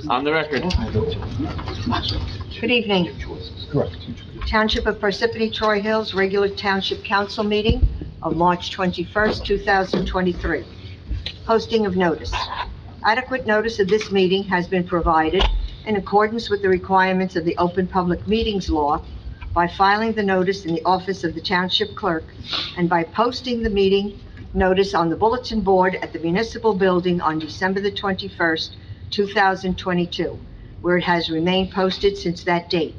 On the record. Good evening. Township of Parsippany Troy Hills Regular Township Council Meeting of March 21st, 2023. Posting of notice. Adequate notice of this meeting has been provided in accordance with the requirements of the Open Public Meetings Law by filing the notice in the office of the Township Clerk and by posting the meeting notice on the bulletin board at the municipal building on December the 21st, 2022, where it has remained posted since that date.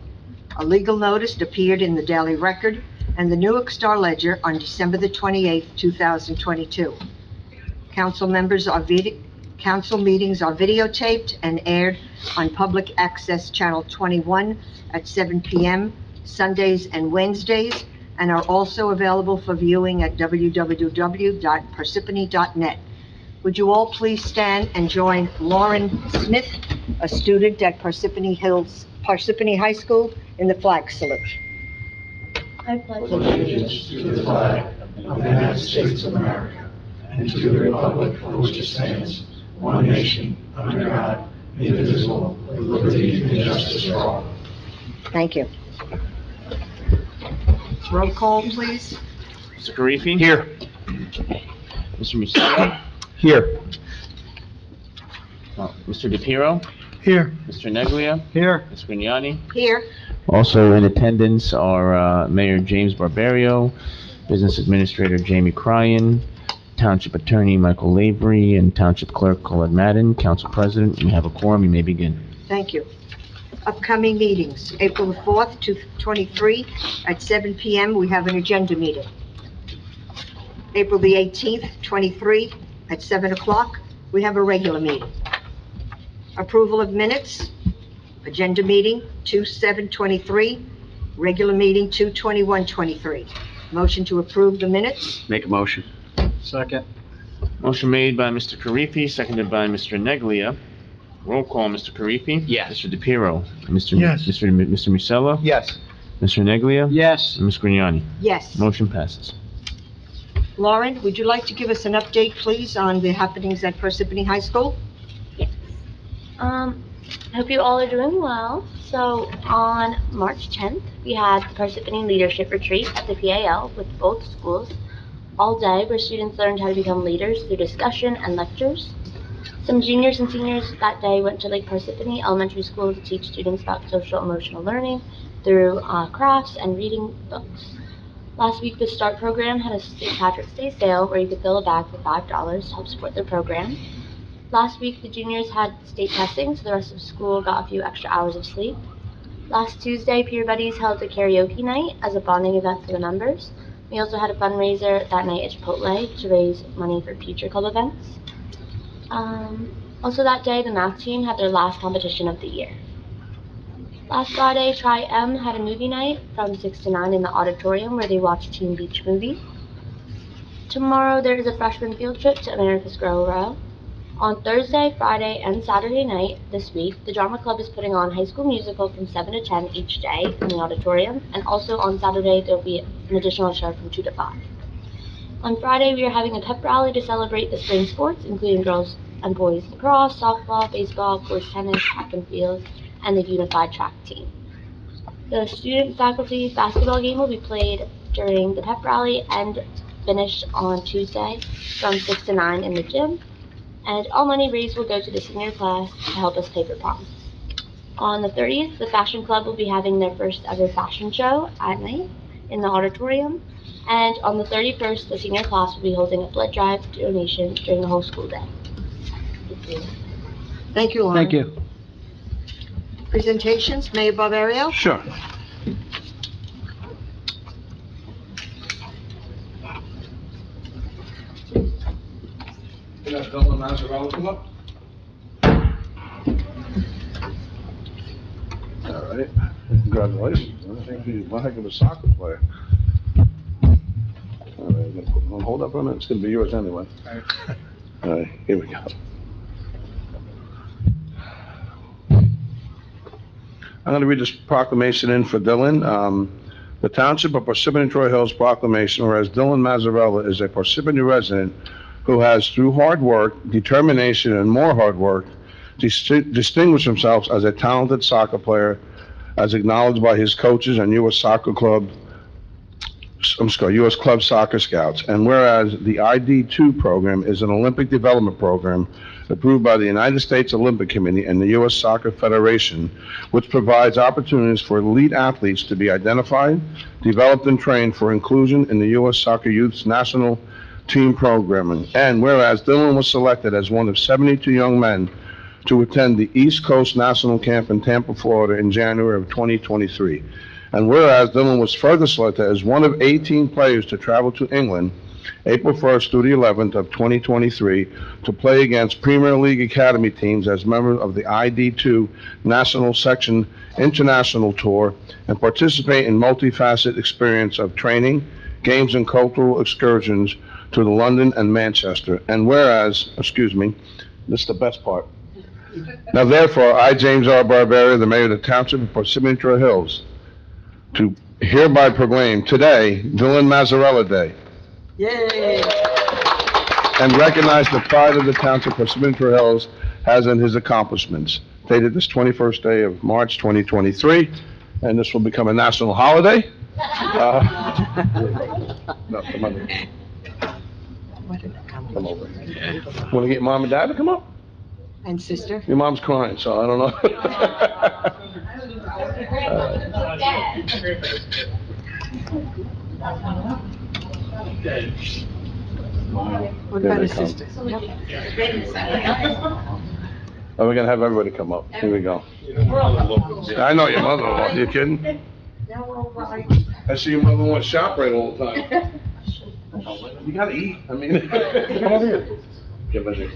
A legal notice appeared in the Daily Record and the Newark Star Ledger on December the 28th, 2022. Council meetings are videotaped and aired on Public Access Channel 21 at 7 p.m. Sundays and Wednesdays, and are also available for viewing at www.parsippany.net. Would you all please stand and join Lauren Smith, a student at Parsippany High School, in the flag salute. I pledge allegiance to the flag of the United States of America and to the republic for which it stands, one nation, under God, indivisible, with liberty and justice for all. Thank you. Roll call, please. Mr. Karifi? Here. Mr. Musella? Here. Mr. DePiero? Here. Mr. Neglia? Here. Ms. Grignani? Here. Also in attendance are Mayor James Barbario, Business Administrator Jamie Cryan, Township Attorney Michael Lavery, and Township Clerk Colette Madden. Council President, you have a quorum, you may begin. Thank you. Upcoming meetings, April the 4th, 2023, at 7 p.m., we have an agenda meeting. April the 18th, 23, at 7 o'clock, we have a regular meeting. Approval of minutes, agenda meeting 2/7/23, regular meeting 2/21/23. Motion to approve the minutes. Make a motion. Second. Motion made by Mr. Karifi, seconded by Mr. Neglia. Roll call, Mr. Karifi? Yes. Mr. DePiero? Mr. Yes. Mr. Musella? Yes. Mr. Neglia? Yes. And Ms. Grignani? Yes. Motion passes. Lauren, would you like to give us an update, please, on the happenings at Parsippany High School? I hope you all are doing well. So on March 10th, we had the Parsippany Leadership Retreat at the PAL with both schools all day, where students learned how to become leaders through discussion and lectures. Some juniors and seniors that day went to Lake Parsippany Elementary School to teach students about social emotional learning through crafts and reading books. Last week, the START program had a St. Patrick's Day sale where you could fill a bag for $5 to help support their program. Last week, the juniors had state testing, so the rest of school got a few extra hours of sleep. Last Tuesday, Peer Buddies held a karaoke night as a bonding event for the members. We also had a fundraiser that night at Chipotle to raise money for future club events. Also that day, the math team had their last competition of the year. Last Friday, Tri-M had a movie night from 6 to 9 in the auditorium where they watched Teen Beach Movie. Tomorrow, there is a freshman field trip to America's Grow Row. On Thursday, Friday, and Saturday night this week, the Drama Club is putting on High School Musical from 7 to 10 each day in the auditorium, and also on Saturday, there will be an additional show from 2 to 5. On Friday, we are having a pep rally to celebrate the spring sports, including girls and boys lacrosse, softball, baseball, boys tennis, track and field, and the unified track team. The student-faculty basketball game will be played during the pep rally and finished on Tuesday from 6 to 9 in the gym. And all money raised will go to the senior class to help us pay for prom. On the 30th, the Fashion Club will be having their first ever fashion show at night in the auditorium. And on the 31st, the senior class will be holding a blood drive donation during the whole school day. Thank you, Lauren. Thank you. Presentations, Mayor Barbario? Sure. Can that Dylan Mazzarella come up? All right, congratulations. I think he's one heck of a soccer player. All right, hold up for a minute, it's gonna be yours anyway. All right, here we go. I'm gonna read this proclamation in for Dylan. The Township of Parsippany Troy Hills proclamation, whereas Dylan Mazzarella is a Parsippany resident who has, through hard work, determination, and more hard work, distinguished himself as a talented soccer player, as acknowledged by his coaches and U.S. Club Soccer Scouts. And whereas the ID2 program is an Olympic development program approved by the United States Olympic Committee and the U.S. Soccer Federation, which provides opportunities for elite athletes to be identified, developed, and trained for inclusion in the U.S. Soccer Youth's national team programming. And whereas Dylan was selected as one of 72 young men to attend the East Coast National Camp in Tampa, Florida in January of 2023. And whereas Dylan was further selected as one of 18 players to travel to England April 1st through the 11th of 2023 to play against Premier League Academy teams as members of the ID2 National Section International Tour and participate in multifaceted experience of training, games, and cultural excursions to the London and Manchester. And whereas, this is the best part. Now therefore, I, James R. Barbario, the mayor of the Township of Parsippany Troy Hills, to hereby proclaim today Dylan Mazzarella Day. Yay! And recognize the pride of the Township of Parsippany Troy Hills has in his accomplishments. Dated this 21st day of March 2023, and this will become a national holiday. No, come on. Come over. Want to get mom and dad to come up? And sister? Your mom's crying, so I don't know. What There about they his come. sister? Oh, we're gonna have everybody come up. Here we go. I know your mother-in-law. You kidding? I see your mother-in-law shop right all the time. You gotta eat. I mean, come over here. Get ready.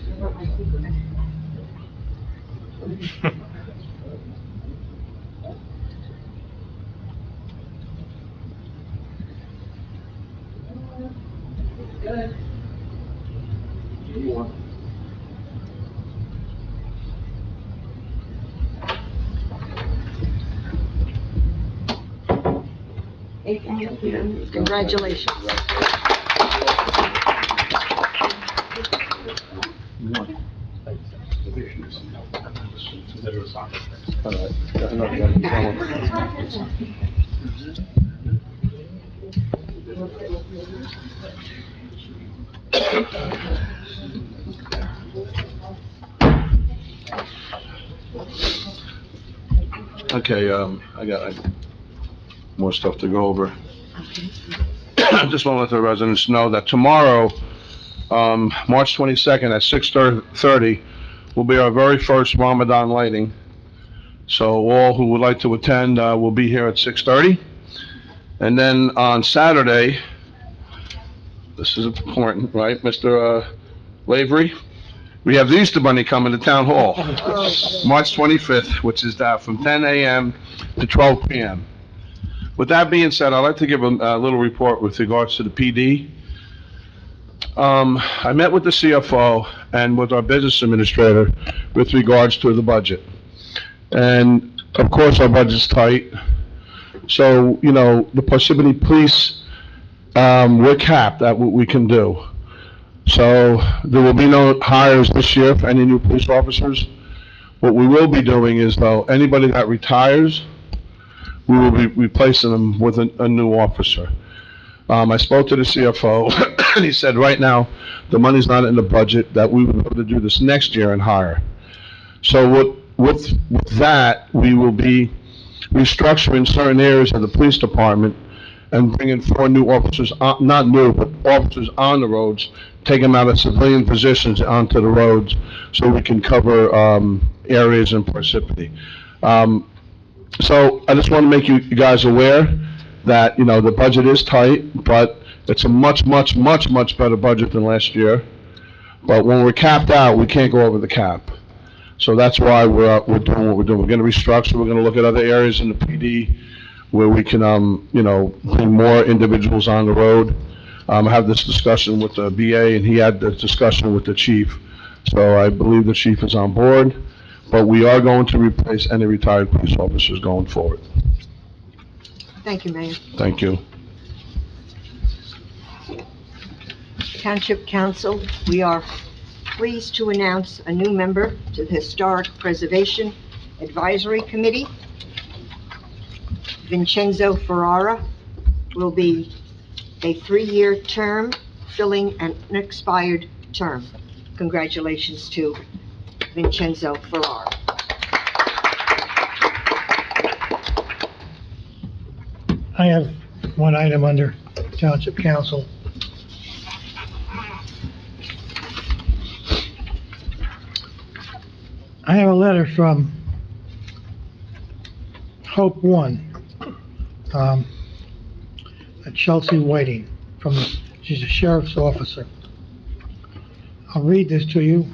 Congratulations. Okay, I got more stuff to go over. I just want to let the residents know that tomorrow, March 22nd at 6:30 will be our very first Ramadan lighting. So all who would like to attend will be here at 6:30. And then on Saturday, this is important, right, Mr. Lavery? We have the Easter Bunny coming to Town Hall, March 25th, which is from 10 a.m. to 12 p.m. With that being said, I'd like to give a little report with regards to the PD. I met with the CFO and with our business administrator with regards to the budget. And of course, our budget's tight. So, you know, the Parsippany Police, we're capped at what we can do. So there will be no hires this year for any new police officers. What we will be doing is, though, anybody that retires, we will be replacing them with a new officer. I spoke to the CFO, and he said right now, the money's not in the budget, that we will be able to do this next year and hire. So with that, we will be restructuring certain areas of the police department and bringing 4 new officers, not new, but officers on the roads, take them out of civilian positions onto the roads so we can cover areas in Parsippany. So I just want to make you guys aware that, you know, the budget is tight, but it's a much better budget than last year. But when we're capped out, we can't go over the cap. So that's why we're doing what we're doing. We're going to restructure. We're going to look at other areas in the PD where we can, you know, bring more individuals on the road. I have this discussion with the BA, and he had the discussion with the chief. So I believe the chief is on board, but we are going to replace any retired police officers going forward. Thank you, Mayor. Thank you. Township Council, we are pleased to announce a new member to the Historic Preservation Advisory Committee. Vincenzo Ferrara will be a 3-year term, filling an unexpired term. Congratulations to Vincenzo Ferrara. I have one item under Township Council. I have a letter from Hope One, Chelsea Whiting, she's a sheriff's officer. I'll read this to you.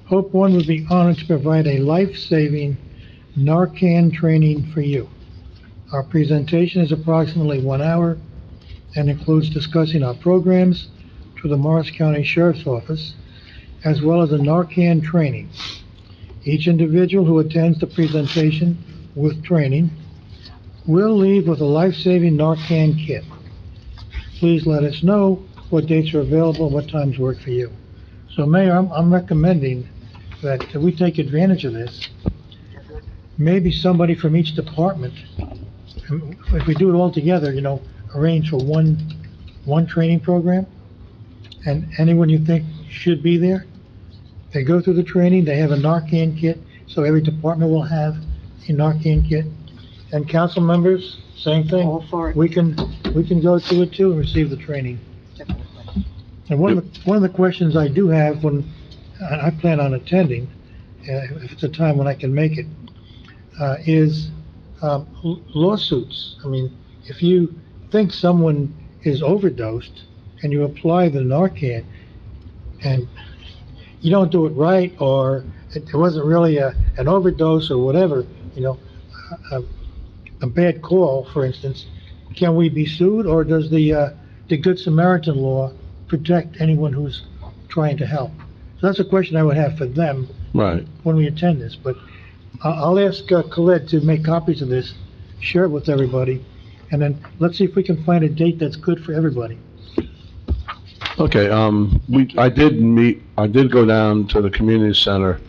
Hope One would be honored to provide a life-saving Narcan training for you. Our presentation is approximately 1 hour and includes discussing our programs to the Morris County Sheriff's Office, as well as a Narcan training. Each individual who attends the presentation with training will leave with a life-saving Narcan kit. Please let us know what dates are available and what times work for you. So, Mayor, I'm recommending that we take advantage of this. Maybe somebody from each department, if we do it all together, arrange for one training program, and anyone you think should be there, they go through the training, they have a Narcan kit, so every department will have a Narcan kit. And council members, same thing. All for it. We can go through it too and receive the training. Definitely. And one of the questions I do have when I plan on attending, if it's a time when I can make it, is lawsuits. I mean, if you think someone is overdosed and you apply the Narcan and you don't do it right, or it wasn't really an overdose or whatever, a bad call, for instance, can we be sued, or does the Good Samaritan law protect anyone who's trying to help? So that's a question I would have for them Right. when we attend this, but I'll ask Colette to make copies of this, share it with everybody, and then let's see if we can find a date that's good for everybody. Okay, I did go down to the community center,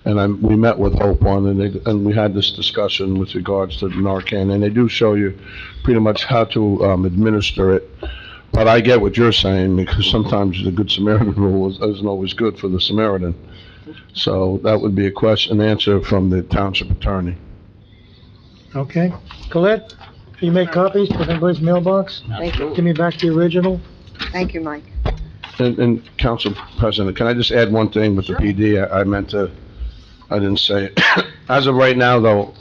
and we met with Hope One, and we had this discussion with regards to Narcan, and they do show you pretty much how to, administer it. But I get what you're saying, because sometimes the Good Samaritan rule isn't always good for the Samaritan. So that would be an answer from the township attorney. Okay? Colette, can you make copies for everybody's mailbox? Thank you. Give me back the original. Thank you, Mike. And Council President, can I just add one thing with the PD? I didn't say it. As of right now, though,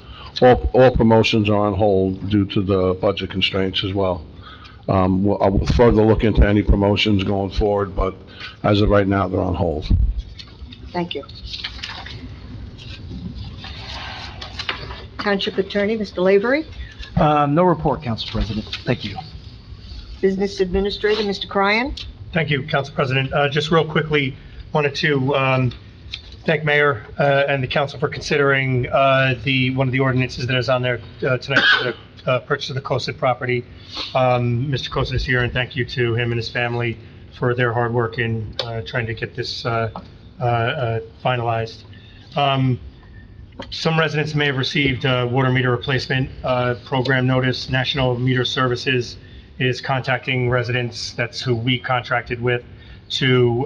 all promotions are on hold due to the budget constraints as well. I will further look into any promotions going forward, but as of right now, they're on hold. Thank you. Township Attorney, Mr. Lavery. No report, Council President. Thank you. Business Administrator, Mr. Cryan. Thank you, Council President. Just real quickly, wanted to thank Mayor and the council for considering one of the ordinances that is on there tonight for the purchase of the Cosset property. Mr. Cosset is here, and thank you to him and his family for their hard work in trying to get this finalized. Some residents may have received a water meter replacement program notice. National Meter Services is contacting residents, that's who we contracted with, to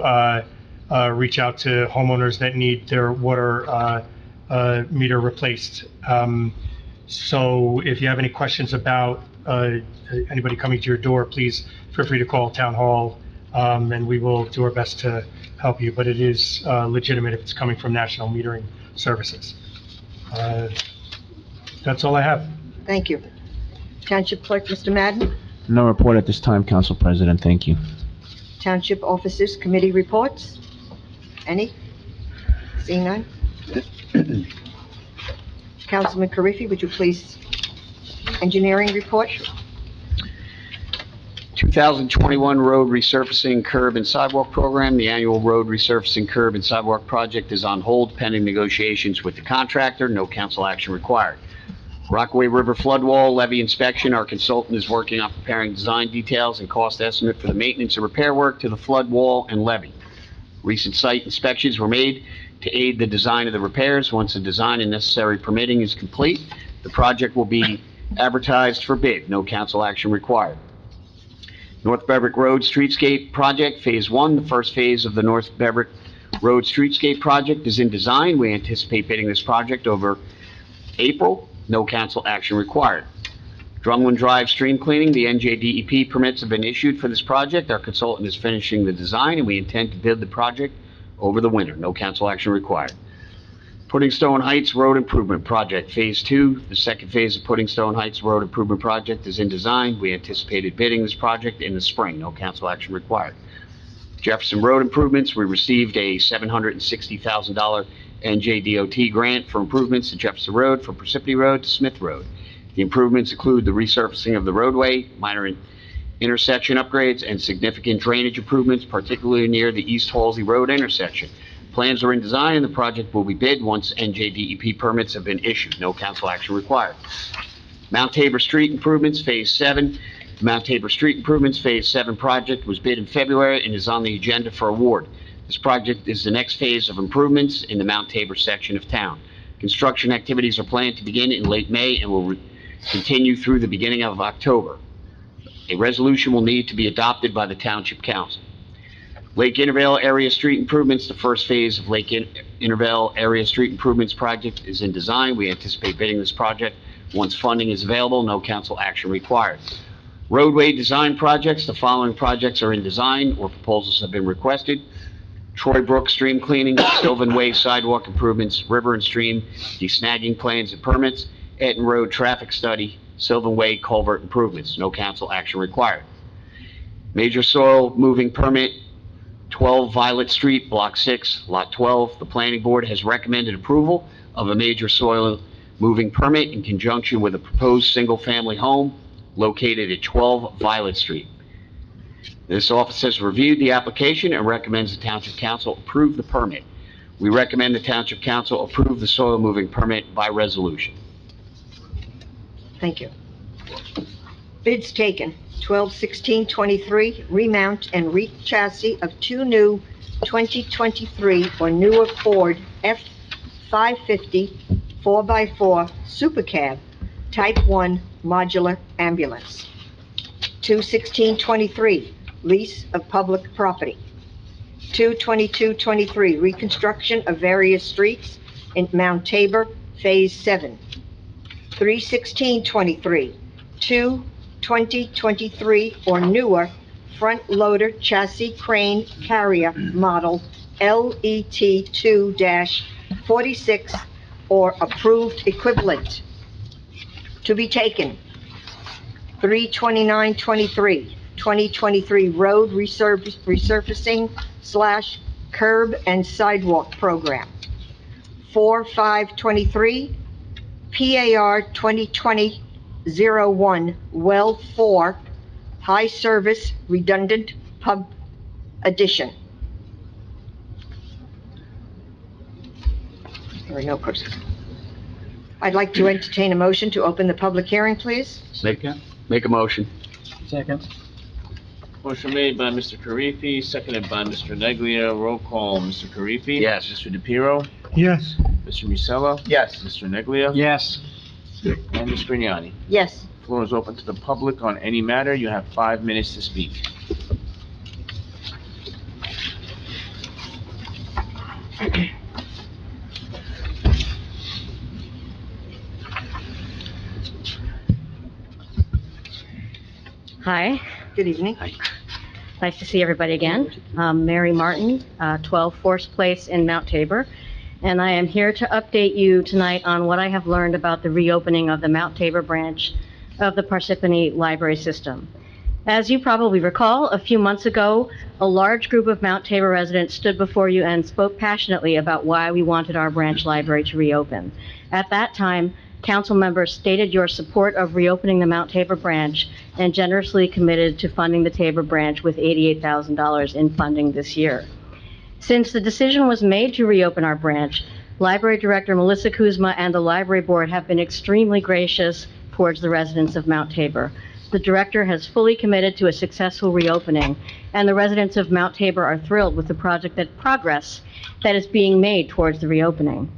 reach out to homeowners that need their water meter replaced. So if you have any questions about anybody coming to your door, please feel free to call Town Hall, and we will do our best to help you, but it is legitimate if it's coming from National Metering Services. That's all I have. Thank you. Township Clerk, Mr. Madden. No report at this time, Council President, thank you. Township Officers Committee Reports. Any? Seeing none? Councilman Carriffy, would you please, engineering report? 2021 road resurfacing curb and sidewalk program. The annual road resurfacing curb and sidewalk project is on hold pending negotiations with the contractor. No council action required. Rockaway River flood wall levee inspection. Our consultant is working on preparing design details and cost estimate for the maintenance and repair work to the flood wall and levee. Recent site inspections were made to aid the design of the repairs. Once the design and necessary permitting is complete, the project will be advertised for bid. No council action required. North Beverick Road Streetscape Project, Phase 1. The first phase of the North Beverick Road Streetscape Project is in design. We anticipate bidding this project over April. No council action required. Drumlin Drive Stream Cleaning, the NJDEP permits have been issued for this project. Our consultant is finishing the design, and we intend to bid the project over the winter. No council action required. Pudding Stone Heights Road Improvement Project, Phase 2. The second phase of Pudding Stone Heights Road Improvement Project is in design. We anticipated bidding this project in the spring. No council action required. Jefferson Road Improvements, we received a $760,000 NJDOT grant for improvements to Jefferson Road from Parsippany Road to Smith Road. The improvements include the resurfacing of the roadway, minor intersection upgrades, and significant drainage improvements, particularly near the East Halsey Road intersection. Plans are in design, and the project will be bid once NJDEP permits have been issued. No council action required. Mount Tabor Street Improvements, Phase 7. The Mount Tabor Street Improvements Phase 7 project was bid in February and is on the agenda for award. This project is the next phase of improvements in the Mount Tabor section of town. Construction activities are planned to begin in late May and will continue through the beginning of October. A resolution will need to be adopted by the Township Council. Lake Intervale Area Street Improvements, the first phase of Lake Intervale Area Street Improvements project is in design. We anticipate bidding this project once funding is available. No council action required. Roadway design projects, the following projects are in design or proposals have been requested. Troy Brook Stream Cleaning, Sylvan Way Sidewalk Improvements, River and Stream Desnagging Plans and Permits, Etten Road Traffic Study, Sylvan Way Culvert Improvements. No council action required. Major Soil Moving Permit, 12 Violet Street, Block 6, Lot 12. The Planning Board has recommended approval of a major soil moving permit in conjunction with a proposed single-family home located at 12 Violet Street. This office has reviewed the application and recommends the Township Council approve the permit. We recommend the Township Council approve the soil moving permit by resolution. Thank you. Bids taken, 12/16/23, remount and re-chassis of two new 2023 or newer Ford F-550 4x4 Super Cab Type 1 modular ambulance. 2/16/23, lease of public property. 2/22/23, reconstruction of various streets in Mount Tabor, Phase 7. 3/16/23, two 2023 or newer front loader chassis crane carrier model LET 2-46 or approved equivalent. To be taken, 3/29/23, 2023 road resurfacing / curb and sidewalk program. 4/5/23, PAR 2020-01, Well 4, High Service Redundant Pub Addition. There are no questions. I'd like to entertain a motion to open the public hearing, please. Make a motion. Second. Motion made by Mr. Karifi, seconded by Mr. Neglia. Roll call, Mr. Karifi? Yes. Mr. DePiero? Yes. Mr. Musella? Yes. Mr. Neglia? Yes. And Ms. Grignani? Yes. Floor is open to the public on any matter. You have 5 minutes to speak. Hi, Good evening. nice to see everybody again. Mary Martin, 12 Forest Place in Mount Tabor, and I am here to update you tonight on what I have learned about the reopening of the Mount Tabor branch of the Parsippany Library System. As you probably recall, a few months ago, a large group of Mount Tabor residents stood before you and spoke passionately about why we wanted our branch library to reopen. At that time, council members stated your support of reopening the Mount Tabor branch and generously committed to funding the Tabor branch with $88,000 in funding this year. Since the decision was made to reopen our branch, Library Director Melissa Kuzma and the Library Board have been extremely gracious towards the residents of Mount Tabor. The director has fully committed to a successful reopening, and the residents of Mount Tabor are thrilled with the progress that is being made towards the reopening.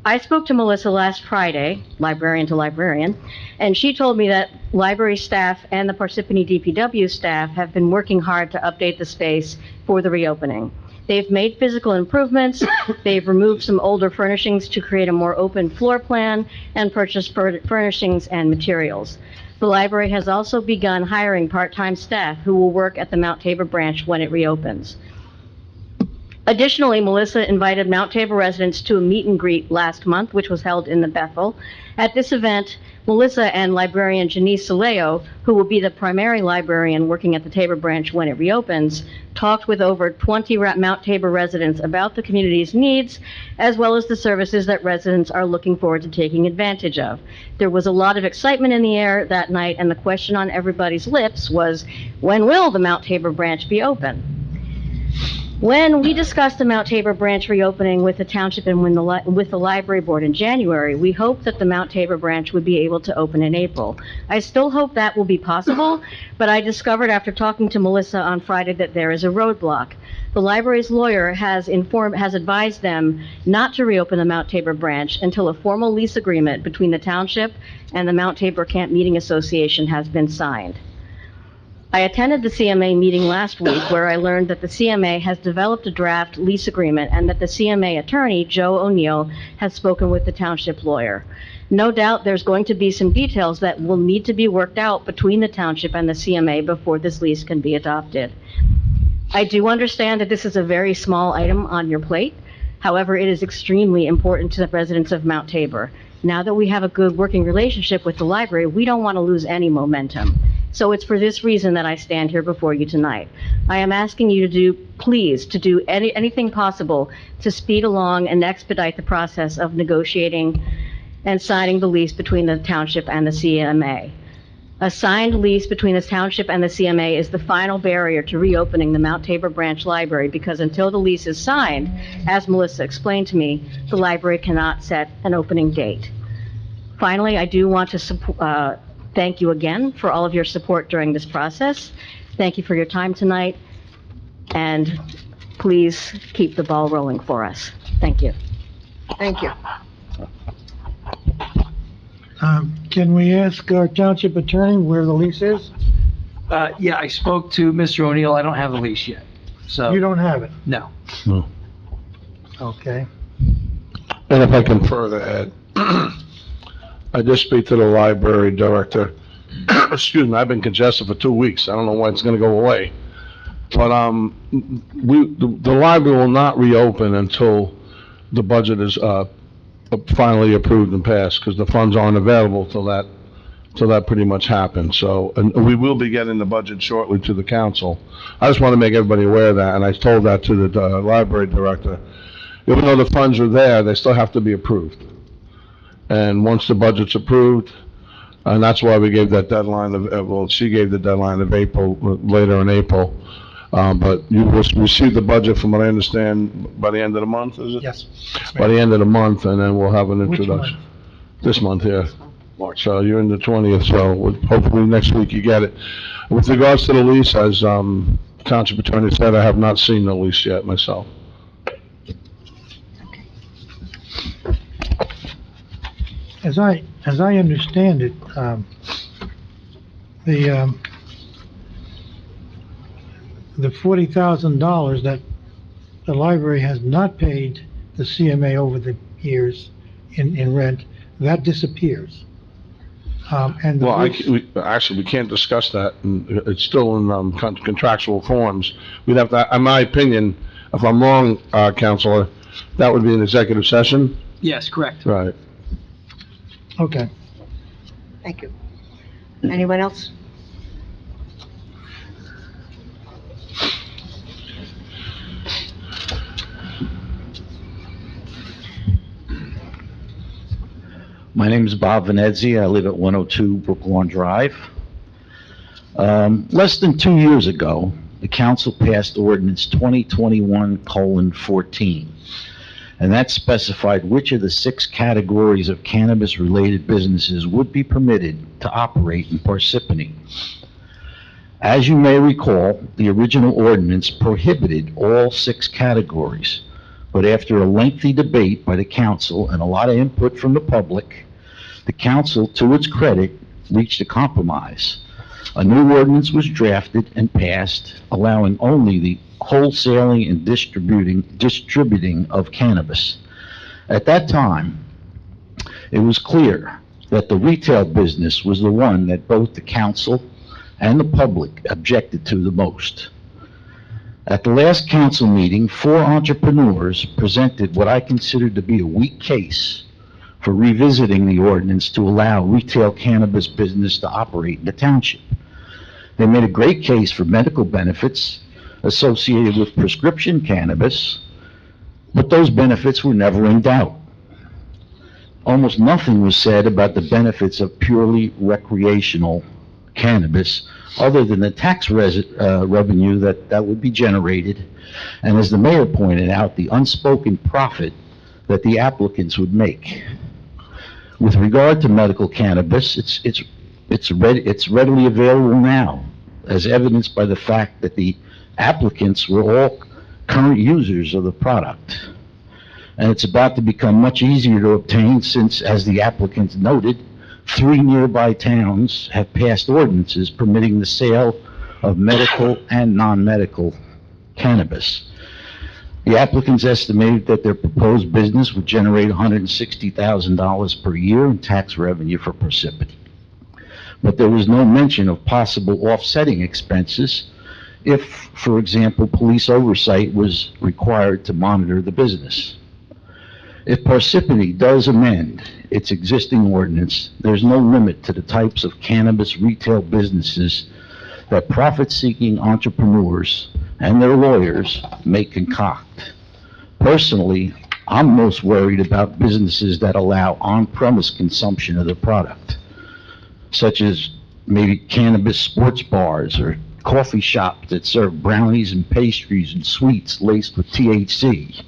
I spoke to Melissa last Friday, librarian to librarian, and she told me that library staff and the Parsippany DPW staff have been working hard to update the space for the reopening. They've made physical improvements, they've removed some older furnishings to create a more open floor plan, and purchased furnishings and materials. The library has also begun hiring part-time staff who will work at the Mount Tabor branch when it reopens. Additionally, Melissa invited Mount Tabor residents to a meet and greet last month, which was held in the Bethel. At this event, Melissa and librarian Janice Soleo, who will be the primary librarian working at the Tabor branch when it reopens, talked with over 20 Mount Tabor residents about the community's needs, as well as the services that residents are looking forward to taking advantage of. There was a lot of excitement in the air that night, and the question on everybody's lips was, when will the Mount Tabor branch be open? When we discussed the Mount Tabor branch reopening with the township and with the library board in January, we hoped that the Mount Tabor branch would be able to open in April. I still hope that will be possible, but I discovered after talking to Melissa on Friday that there is a roadblock. The library's lawyer has advised them not to reopen the Mount Tabor branch until a formal lease agreement between the township and the Mount Tabor Camp Meeting Association has been signed. I attended the CMA meeting last week where I learned that the CMA has developed a draft lease agreement and that the CMA attorney, Joe O'Neill, has spoken with the township lawyer. No doubt there's going to be some details that will need to be worked out between the township and the CMA before this lease can be adopted. I do understand that this is a very small item on your plate. However, it is extremely important to the residents of Mount Tabor. Now that we have a good working relationship with the library, we don't want to lose any momentum. So it's for this reason that I stand here before you tonight. I am asking you to do anything possible to speed along and expedite the process of negotiating and signing the lease between the township and the CMA. A signed lease between the township and the CMA is the final barrier to reopening the Mount Tabor Branch Library, because until the lease is signed, as Melissa explained to me, the library cannot set an opening date. Finally, I do want to thank you again for all of your support during this process. Thank you for your time tonight, and please keep the ball rolling for us. Thank you. Thank you. Can we ask our township attorney where the lease is? Yeah, I spoke to Mr. O'Neill. I don't have the lease yet, so. You don't have it? No. Okay. And if I can further add, I did speak to the library director. Excuse me, I've been congested for 2 weeks. I don't know when it's gonna go away. But, the library will not reopen until the budget is, finally approved and passed, because the funds aren't available till that pretty much happens. So, and we will be getting the budget shortly to the council. I just want to make everybody aware of that, and I told that to the library director. Even though the funds are there, they still have to be approved. And once the budget's approved, and that's why we gave that deadline of, well, she gave the deadline of April, later in April. But you will receive the budget, from what I understand, by the end of the month, is it? Yes. By the end of the month, and then we'll have an Which introduction. month? This month, yeah. March. So you're in the 20th, so hopefully next week you get it. With regards to the lease, as, Township Attorney said, I have not seen the lease yet myself. As I understand it, the $40,000 that the library has not paid the CMA over the years in rent, that disappears. And the Well, lease- actually, we can't discuss that, and it's still in, contractual forms. We'd have to, in my opinion, if I'm wrong, Counselor, that would be an executive session? Yes, correct. Right. Okay. Thank you. Anyone else? My name is Bob Venezzi. I live at 102 Brooklawn Drive. Less than 2 years ago, the council passed ordinance 2021:14. and that specified which of the 6 categories of cannabis-related businesses would be permitted to operate in Parsippany. As you may recall, the original ordinance prohibited all 6 categories, but after a lengthy debate by the council and a lot of input from the public, the council, to its credit, reached a compromise. A new ordinance was drafted and passed, allowing only the wholesaling and distributing of cannabis. At that time, it was clear that the retail business was the one that both the council and the public objected to the most. At the last council meeting, 4 entrepreneurs presented what I considered to be a weak case for revisiting the ordinance to allow retail cannabis business to operate in the township. They made a great case for medical benefits associated with prescription cannabis, but those benefits were never in doubt. Almost nothing was said about the benefits of purely recreational cannabis, other than the tax revenue that would be generated, and as the mayor pointed out, the unspoken profit that the applicants would make. With regard to medical cannabis, it's readily available now, as evidenced by the fact that the applicants were all current users of the product. And it's about to become much easier to obtain since, as the applicants noted, 3 nearby towns have passed ordinances permitting the sale of medical and non-medical cannabis. The applicants estimated that their proposed business would generate $160,000 per year in tax revenue for Parsippany. But there was no mention of possible offsetting expenses if, for example, police oversight was required to monitor the business. If Parsippany does amend its existing ordinance, there's no limit to the types of cannabis retail businesses that profit-seeking entrepreneurs and their lawyers may concoct. Personally, I'm most worried about businesses that allow on-premise consumption of the product, such as maybe cannabis sports bars or coffee shops that serve brownies and pastries and sweets laced with THC,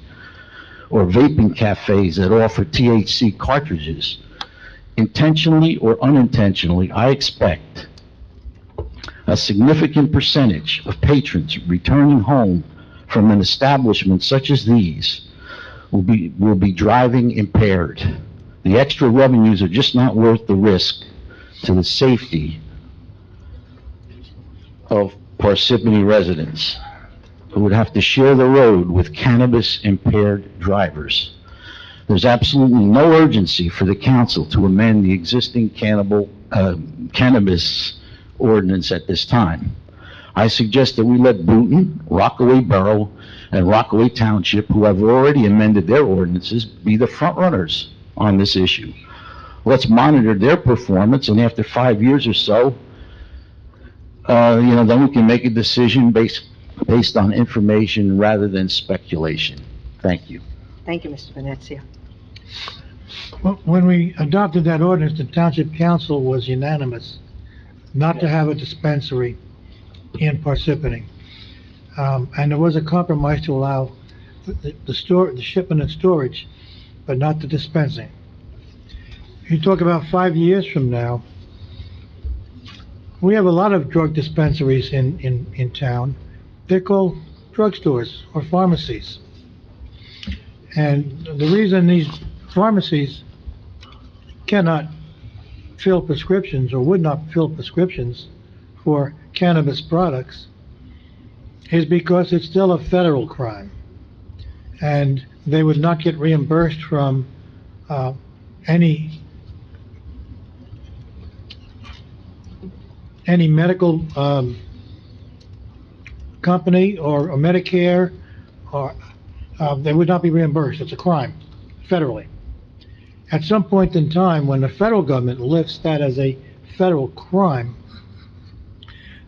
or vaping cafes that offer THC cartridges. Intentionally or unintentionally, I expect a significant percentage of patrons returning home from an establishment such as these will be driving impaired. The extra revenues are just not worth the risk to the safety of Parsippany residents, who would have to share the road with cannabis-impaired drivers. There's absolutely no urgency for the council to amend the existing cannabis ordinance at this time. I suggest that we let Boonton, Rockaway Borough, and Rockaway Township, who have already amended their ordinances, be the front runners on this issue. Let's monitor their performance, and after 5 years or so, then we can make a decision based on information rather than speculation. Thank you. Thank you, Mr. Venezia. Well, when we adopted that ordinance, the township council was unanimous not to have a dispensary in Parsippany. And there was a compromise to allow the shipment and storage, but not the dispensing. You talk about 5 years from now, we have a lot of drug dispensaries in town. They're called drugstores or pharmacies. And the reason these pharmacies cannot fill prescriptions or would not fill prescriptions for cannabis products is because it's still a federal crime. And they would not get reimbursed from any medical company or Medicare, or they would not be reimbursed. It's a crime, federally. At some point in time, when the federal government lifts that as a federal crime,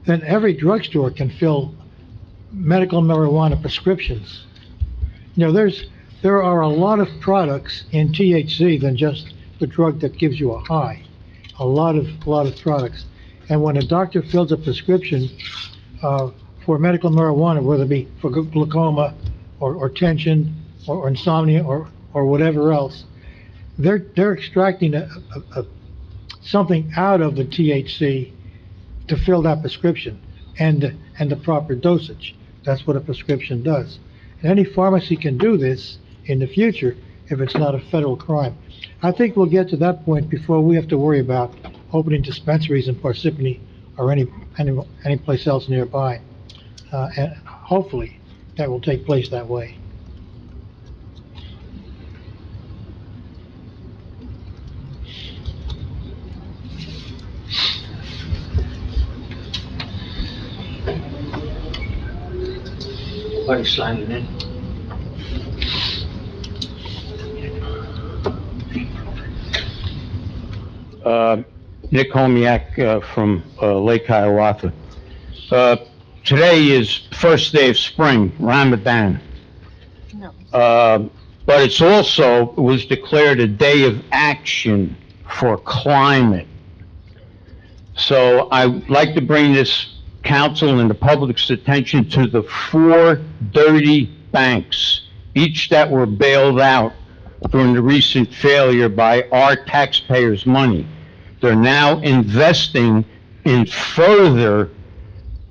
then every drugstore can fill medical marijuana prescriptions. You know, there are a lot of products in THC than just the drug that gives you a high. A lot of products. And when a doctor fills a prescription for medical marijuana, whether it be for glaucoma or tension or insomnia or or whatever else, they're extracting something out of the THC to fill that prescription and the proper dosage. That's what a prescription does. And any pharmacy can do this in the future if it's not a federal crime. I think we'll get to that point before we have to worry about opening dispensaries in Parsippany or any place else nearby. And hopefully that will take place that way. Everybody signing in? Nick Homiak, from Lake Hiawatha. Today is first day of spring, Ramadan. But it's also, it was declared a day of action for climate. So I'd like to bring this council and the public's attention to the 4 dirty banks, each that were bailed out during the recent failure by our taxpayers' money. They're now investing in further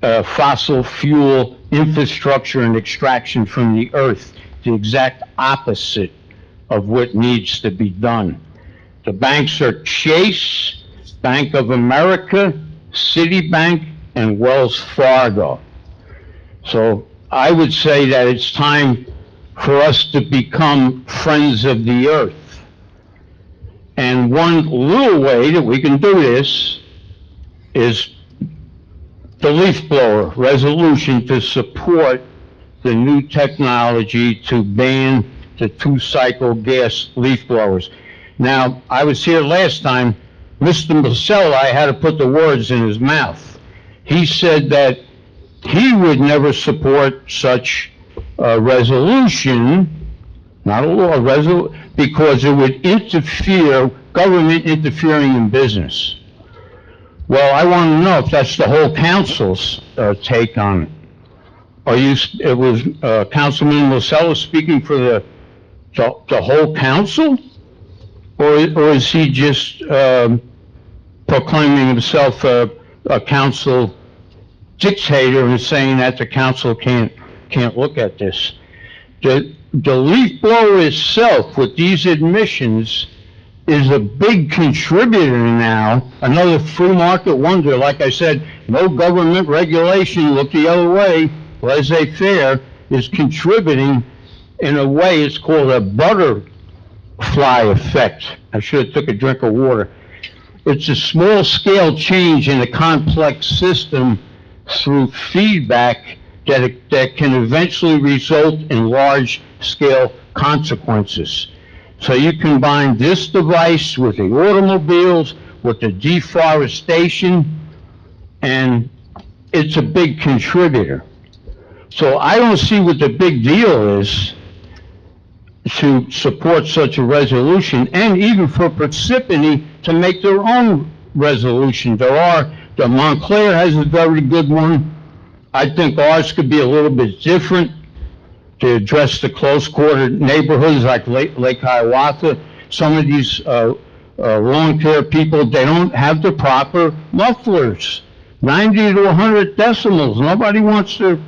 fossil fuel infrastructure and extraction from the earth, the exact opposite of what needs to be done. The banks are Chase, Bank of America, Citibank, and Wells Fargo. So I would say that it's time for us to become friends of the earth. And one little way that we can do this is the leaf blower resolution to support the new technology to ban the 2-cycle gas leaf blowers. Now, I was here last time, Mr. Marcella, I had to put the words in his mouth. He said that he would never support such a resolution, not a law, because it would interfere, government interfering in business. Well, I want to know if that's the whole council's take on it. It was Councilman Marcella speaking for the whole council? Or is he just proclaiming himself a council dictator and saying that the council can't look at this? The leaf blower itself, with these admissions, is a big contributor now, another free market wonder. Like I said, no government regulation, look the other way, laissez-faire, is contributing in a way. It's called a butterfly effect. I should have took a drink of water. It's a small-scale change in a complex system through feedback that can eventually result in large-scale consequences. So you combine this device with the automobiles, with the deforestation, and it's a big contributor. So I don't see what the big deal is to support such a resolution, and even for Parsippany to make their own resolution. The Montclair has a very good one. I think ours could be a little bit different to address the close-quarter neighborhoods like Lake Hiawatha. Some of these lawn care people, they don't have the proper mufflers. 90 to 100 decibels. Nobody wants their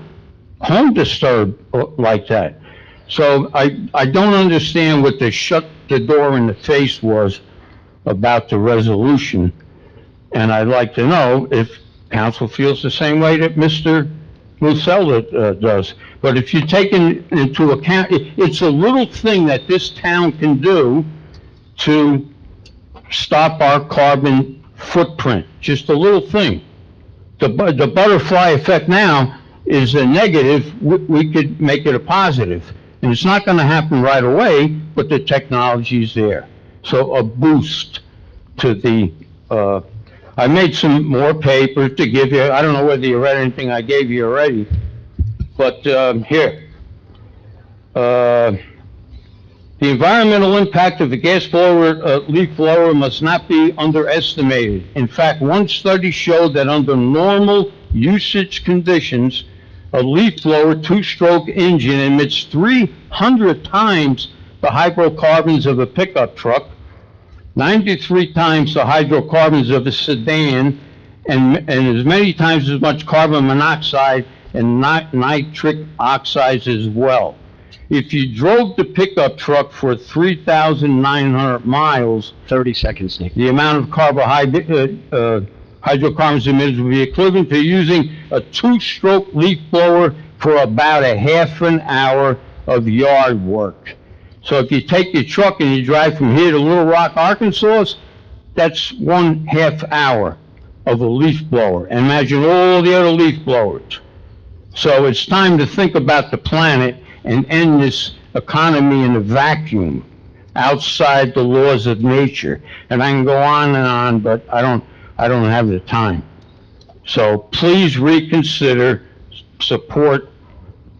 home disturbed like that. So I don't understand what the shut the door in the face was about the resolution. And I'd like to know if council feels the same way that Mr. Musella does. But if you take into account, it's a little thing that this town can do to stop our carbon footprint. Just a little thing. The butterfly effect now is a negative. We could make it a positive. And it's not going to happen right away, but the technology is there. So a boost to the, I made some more papers to give you. I don't know whether you read anything I gave you already, but here. The environmental impact of the gas blower, leaf blower must not be underestimated. In fact, one study showed that under normal usage conditions, a leaf blower 2-stroke engine emits 300 times the hydrocarbons of a pickup truck, 93 times the hydrocarbons of a sedan, and as many times as much carbon monoxide and nitric oxides as well. If you drove the pickup truck for 3,900 miles, 30 seconds, Nick. the amount of hydrocarbons emitted would be equivalent to using a two-stroke leaf blower for about a half an hour of yard work. So if you take your truck and you drive from here to Little Rock, Arkansas, that's 1/2 hour of a leaf blower. And imagine all the other leaf blowers. So it's time to think about the planet and end this economy in a vacuum outside the laws of nature. And I can go on, but I don't have the time. So please reconsider support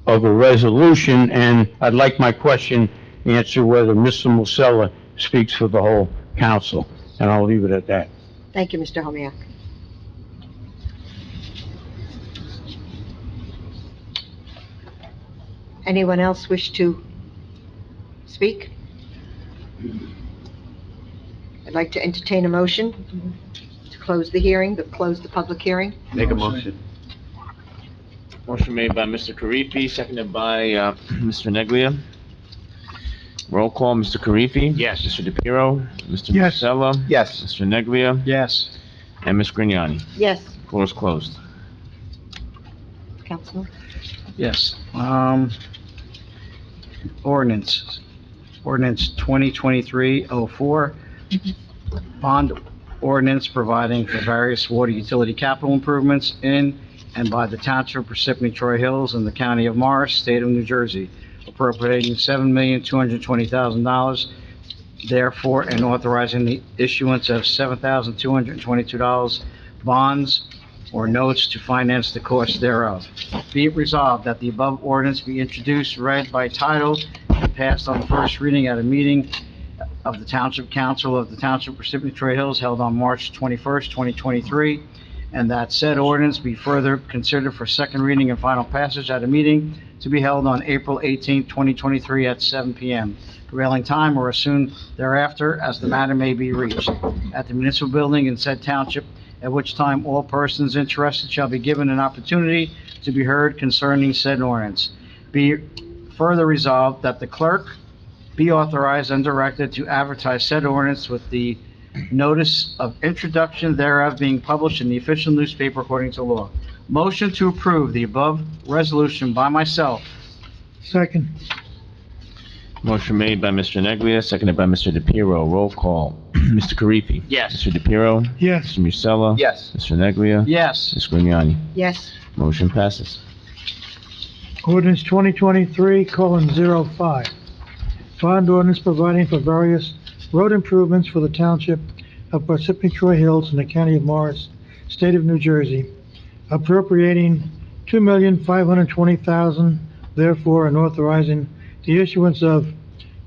of a resolution, and I'd like my question answered whether Mr. Musella speaks for the whole council, and I'll leave it at that. Thank you, Mr. Homiak. Anyone else wish to speak? I'd like to entertain a motion to close the hearing, close the public hearing. Make a motion. Motion made by Mr. Karifi, seconded by, Mr. Neglia. Roll call, Mr. Karifi. Yes. Mr. DePiero. Mr. Yes. Musella. Yes. Mr. Neglia. Yes. And Ms. Grignani. Yes, Floor is closed. Councilman? Yes. Ordinance 2023-04, bond ordinance providing for various water utility capital improvements in and by the Township of Parsippany Troy Hills in the County of Morris, State of New Jersey, appropriating $7,220,000, therefore, and authorizing the issuance of $7,222 bonds or notes to finance the cost thereof. Be it resolved that the above ordinance be introduced, read by title, and passed on first reading at a meeting of the Township Council of the Township of Parsippany Troy Hills held on March 21st, 2023, and that said ordinance be further considered for second reading and final passage at a meeting to be held on April 18th, 2023 at 7 p.m. prevailing time or as soon thereafter as the matter may be reached at the municipal building in said township, at which time all persons interested shall be given an opportunity to be heard concerning said ordinance. Be further resolved that the clerk be authorized and directed to advertise said ordinance with the notice of introduction thereof being published in the official newspaper according to law. Motion to approve the above resolution by myself. Second. Motion made by Mr. Neglia, seconded by Mr. DePiero. Roll call. Mr. Karifi. Yes. Mr. DePiero. Yes. Mr. Musella. Yes. Mr. Neglia. Yes. Ms. Grignani. Yes, Motion passes. Ordinance 2023:05. Bond ordinance providing for various road improvements for the Township of Parsippany Troy Hills in the County of Morris, State of New Jersey, appropriating $2,520,000, therefore, and authorizing the issuance of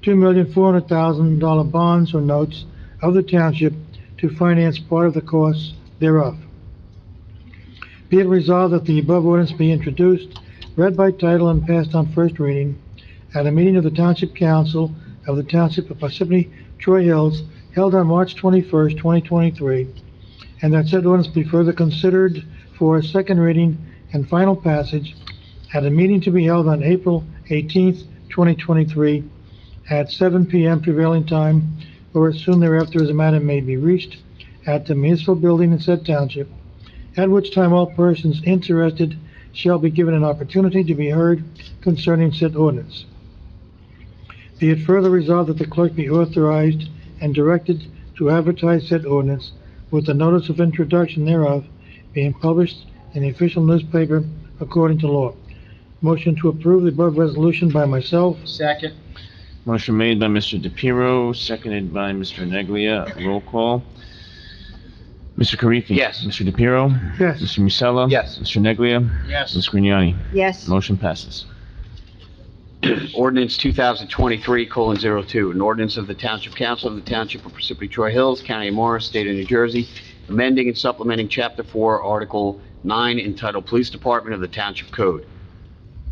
$2,400,000 bonds or notes of the Township to finance part of the costs thereof. Be it resolved that the above ordinance be introduced, read by title, and passed on first reading at a meeting of the Township Council of the Township of Parsippany Troy Hills held on March 21st, 2023, and that said ordinance be further considered for second reading and final passage at a meeting to be held on April 18th, 2023, at 7 p.m. prevailing time, or as soon thereafter as the matter may be reached at the municipal building in said township, at which time all persons interested shall be given an opportunity to be heard concerning said ordinance. Be it further resolved that the clerk be authorized and directed to advertise said ordinance with the notice of introduction thereof being published in the official newspaper according to law. Motion to approve the above resolution by myself. Second. Motion made by Mr. DePiero, seconded by Mr. Neglia. Roll call. Mr. Karifi. Yes. Mr. DePiero. Yes. Mr. Musella. Yes. Mr. Neglia. Yes. Ms. Grignani. yes, Motion passes. Ordinance 2023:02, an ordinance of the Township Council of the Township of Parsippany Troy Hills, County of Morris, State of New Jersey, amending and supplementing Chapter 4, Article 9, entitled Police Department of the Township Code.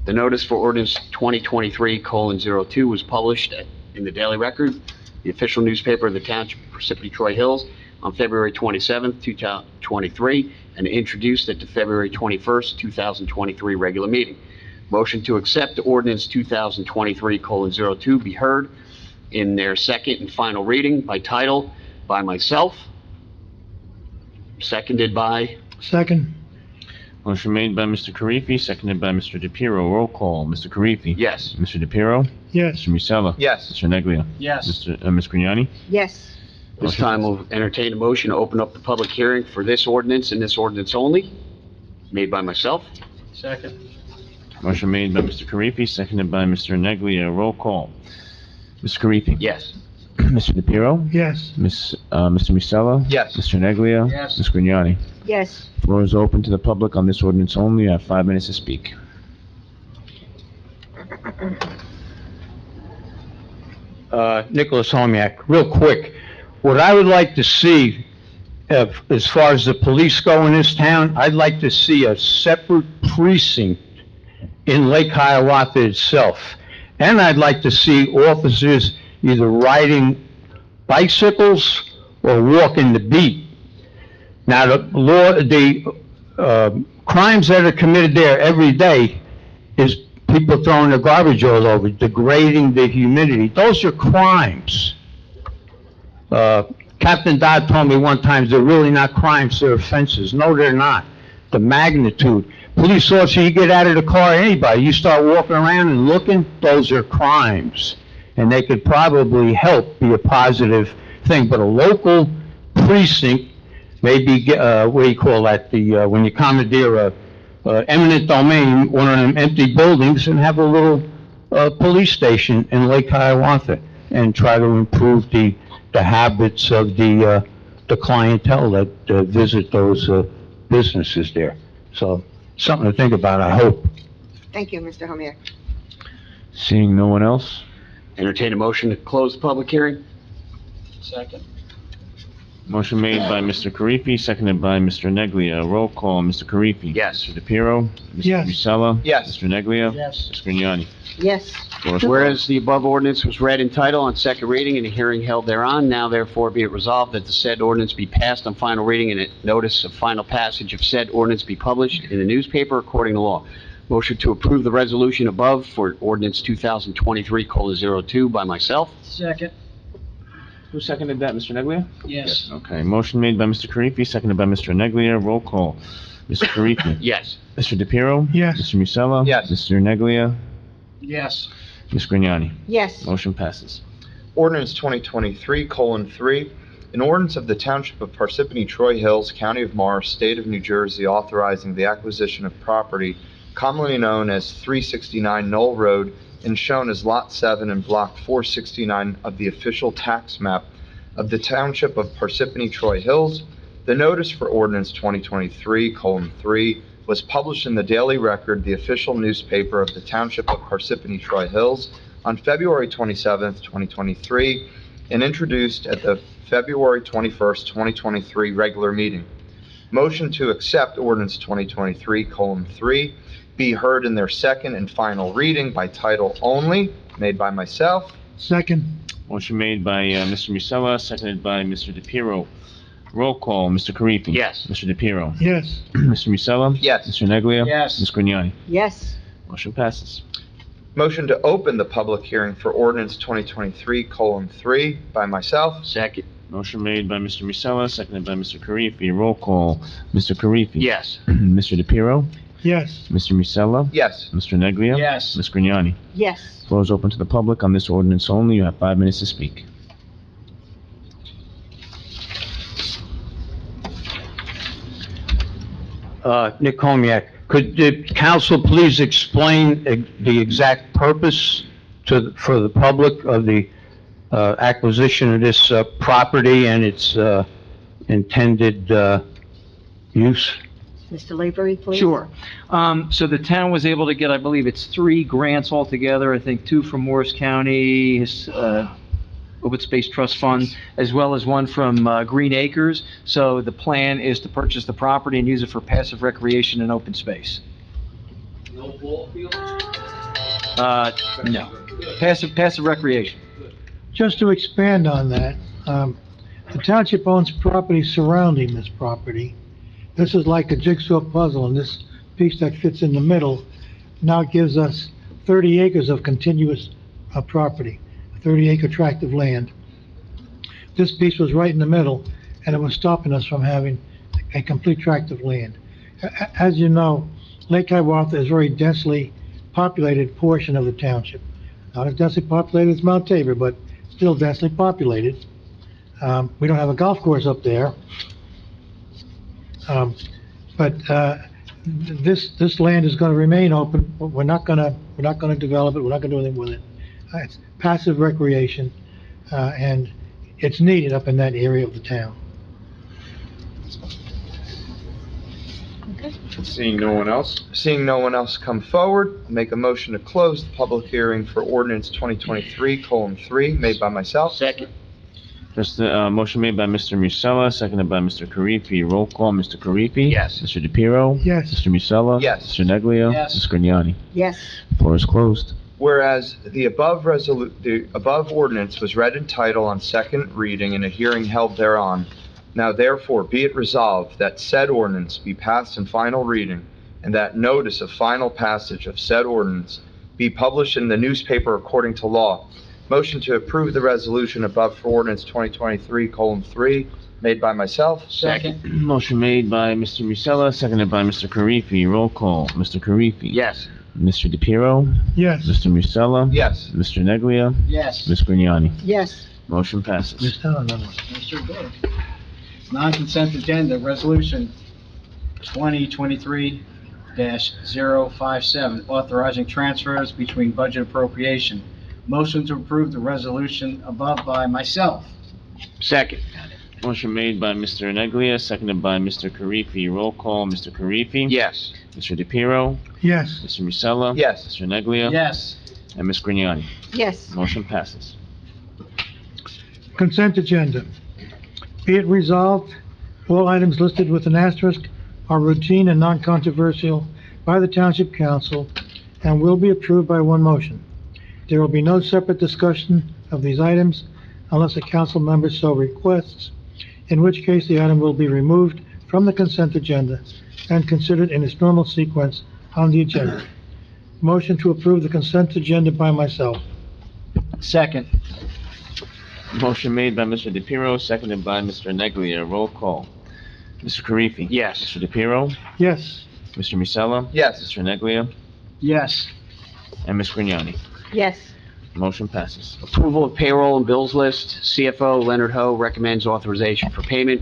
The notice for ordinance 2023:02 was published in the Daily Record, the official newspaper of the Township of Parsippany Troy Hills, on February 27th, 2023, and introduced at the February 21st, 2023 regular meeting. Motion to accept ordinance 2023:02 be heard in their second and final reading by title by myself, seconded by, Second. Motion made by Mr. Karifi, seconded by Mr. DePiero. Roll call. Mr. Karifi. yes. Mr. DePiero. Yes. Mr. Musella. Yes. Mr. Neglia. Yes. Ms. Grignani. Yes. This time we'll entertain a motion to open up the public hearing for this ordinance and this ordinance only, made by myself. Second. Motion made by Mr. Karifi, seconded by Mr. Neglia. Roll call. Mr. Karifi. Yes. Mr. DePiero. Yes. Mr. Musella. Yes. Mr. Neglia. Yes. Ms. Grignani. Yes. Floor is open to the public on this ordinance only. You have 5 minutes to speak. Nicholas Homiak, real quick, what I would like to see, as far as the police go in this town, I'd like to see a separate precinct in Lake Hiawatha itself. And I'd like to see officers either riding bicycles or walking the beat. Now, the crimes that are committed there every day is people throwing their garbage all over, degrading the humidity. Those are crimes. Captain Dodd told me one time, they're really not crimes, they're offenses. No, they're not. The magnitude. Police officer, you get out of the car, anybody, you start walking around and looking, those are crimes. And they could probably help be a positive thing. But a local precinct, maybe, what do you call that, when you commandeer a eminent domain, one of them empty buildings, and have a little police station in Lake Hiawatha, and try to improve the habits of the clientele that visit those businesses there. So, something to think about, I hope. Thank you, Mr. Homier. Seeing no one else? Entertain a motion to close the public hearing. Second. Motion made by Mr. Karifi, seconded by Mr. Neglia. Roll call. Mr. Karifi. Yes. Mr. DePiero. Yes. Mr. Musella. Yes. Mr. Neglia. Yes. Ms. Grignani. Yes. Floor is Whereas the above ordinance was read in title on second reading and a hearing held thereon, now therefore be it resolved that the said ordinance be passed on final reading and a notice of final passage of said ordinance be published in the newspaper according to law. Motion to approve the resolution above for ordinance 2023:02 by myself. Second. Who seconded that, Mr. Neglia? Yes. Okay, motion made by Mr. Karifi, seconded by Mr. Neglia. Roll call. Mr. Karifi. Yes. Mr. DePiero. Yes. Mr. Musella. Yes. Mr. Neglia. Yes. Ms. Grignani. Yes. Motion passes. Ordinance 2023:3, an ordinance of the Township of Parsippany Troy Hills, County of Morris, State of New Jersey, authorizing the acquisition of property commonly known as 369 Knoll Road and shown as Lot 7 in Block 469 of the official tax map of the Township of Parsippany Troy Hills. The notice for ordinance 2023:3 was published in the Daily Record, the official newspaper of the Township of Parsippany Troy Hills, on February 27th, 2023, and introduced at the February 21st, 2023 regular meeting. Motion to accept ordinance 2023:3 be heard in their second and final reading by title only, made by myself. Second. Motion made by Mr. Musella, seconded by Mr. DePiero. Roll call. Mr. Karifi. Yes. Mr. DePiero. Yes. Mr. Musella. Yes. Mr. Neglia. Yes. Ms. Grignani. Yes. Motion passes. Motion to open the public hearing for ordinance 2023:3 by myself. Second. Motion made by Mr. Musella, seconded by Mr. Karifi. Roll call. Mr. Karifi. Yes. Mr. DePiero. Yes. Mr. Musella. Yes. Mr. Neglia. Yes. Ms. Grignani. Yes. Floor is open to the public on this ordinance only. You have 5 minutes to speak. Nick Homiak, could the council please explain the exact purpose for the public of the acquisition of this property and its intended use? Mr. Lavery, please. Sure. So the town was able to get, I believe it's 3 grants altogether, I think 2 from Morris County, Open Space Trust Fund, as well as 1 from Green Acres. So the plan is to purchase the property and use it for passive recreation and open space. No ball field? No. Passive recreation. Just to expand on that, the township owns property surrounding this property. This is like a jigsaw puzzle, and this piece that fits in the middle now gives us 30 acres of continuous property, 30-acre tract of land. This piece was right in the middle, and it was stopping us from having a complete tract of land. As you know, Lake Hiawatha is a very densely populated portion of the township. Not as densely populated as Mount Tabor, but still densely populated. We don't have a golf course up there. This land is gonna remain open. We're not gonna develop it. We're not gonna do anything with it. It's passive recreation, and it's needed up in that area of the town. Seeing no one else come forward, make a motion to close the public hearing for ordinance 2023:3, made by myself. Second. Just, motion made by Mr. Musella, seconded by Mr. Karifi. Roll call, Mr. Karifi? Yes. Mr. DePiero? Yes. Mr. Musella? Yes. Mr. Neglia? Yes. Ms. Grignani? Yes. Floor is closed. Whereas the above ordinance was read in title on second reading and a hearing held thereon, now therefore be it resolved that said ordinance be passed in final reading, and that notice of final passage of said ordinance be published in the newspaper according to law. Motion to approve the resolution above for ordinance 2023:3, made by myself. Second. Motion made by Mr. Musella, seconded by Mr. Karifi. Roll call, Mr. Karifi? Yes. Mr. DePiero? Yes. Mr. Musella? Yes. Mr. Neglia? Yes. Ms. Grignani? Yes. Motion passes. Missed out on that one. Sure did. Non-consent agenda, resolution 2023-057, authorizing transfers between budget appropriation. Motion to approve the resolution above by myself. Second. Motion made by Mr. Neglia, seconded by Mr. Karifi. Roll call, Mr. Karifi? Yes. Mr. DePiero? Yes. Mr. Musella? Yes. Mr. Neglia? Yes. And Ms. Grignani? Yes. Motion passes. Consent agenda. Be it resolved, all items listed with an asterisk are routine and non-controversial by the Township Council and will be approved by one motion. There will be no separate discussion of these items unless a council member so requests, in which case the item will be removed from the consent agenda and considered in its normal sequence on the agenda. Motion to approve the consent agenda by myself. Second. Motion made by Mr. DePiero, seconded by Mr. Neglia. Roll call. Mr. Karifi? Yes. Mr. DePiero? Yes. Mr. Musella? Yes. Mr. Neglia? Yes. And Ms. Grignani? Yes. Motion passes. Approval of payroll and bills list. CFO Leonard Ho recommends authorization for payment.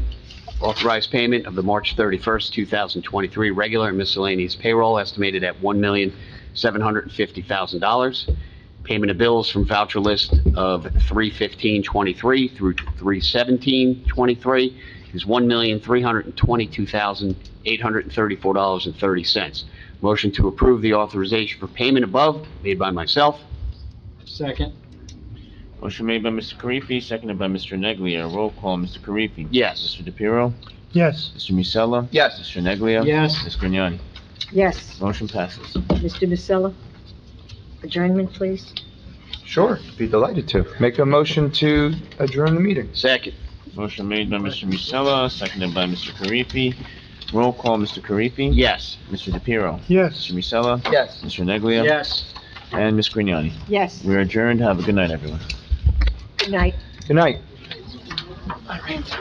Authorized payment of the March 31st, 2023 regular and miscellaneous payroll estimated at $1,750,000. Payment of bills from voucher list of 3/15/23 through 3/17/23 is $1,322,834.30. Motion to approve the authorization for payment above, made by myself. Second. Motion made by Mr. Karifi, seconded by Mr. Neglia. Roll call, Mr. Karifi? Yes. Mr. DePiero? Yes. Mr. Musella? Yes. Mr. Neglia? Yes. Ms. Grignani? Yes. Motion passes. Mr. Musella, adjournment, please. Sure, be delighted to. Make a motion to adjourn the meeting. Second. Motion made by Mr. Musella, seconded by Mr. Karifi. Roll call, Mr. Karifi? Yes. Mr. DePiero? Yes. Mr. Musella? Yes. Mr. Neglia? Yes. And Ms. Grignani? Yes. We're adjourned. Have a good night, everyone. Good night. Good night. All right.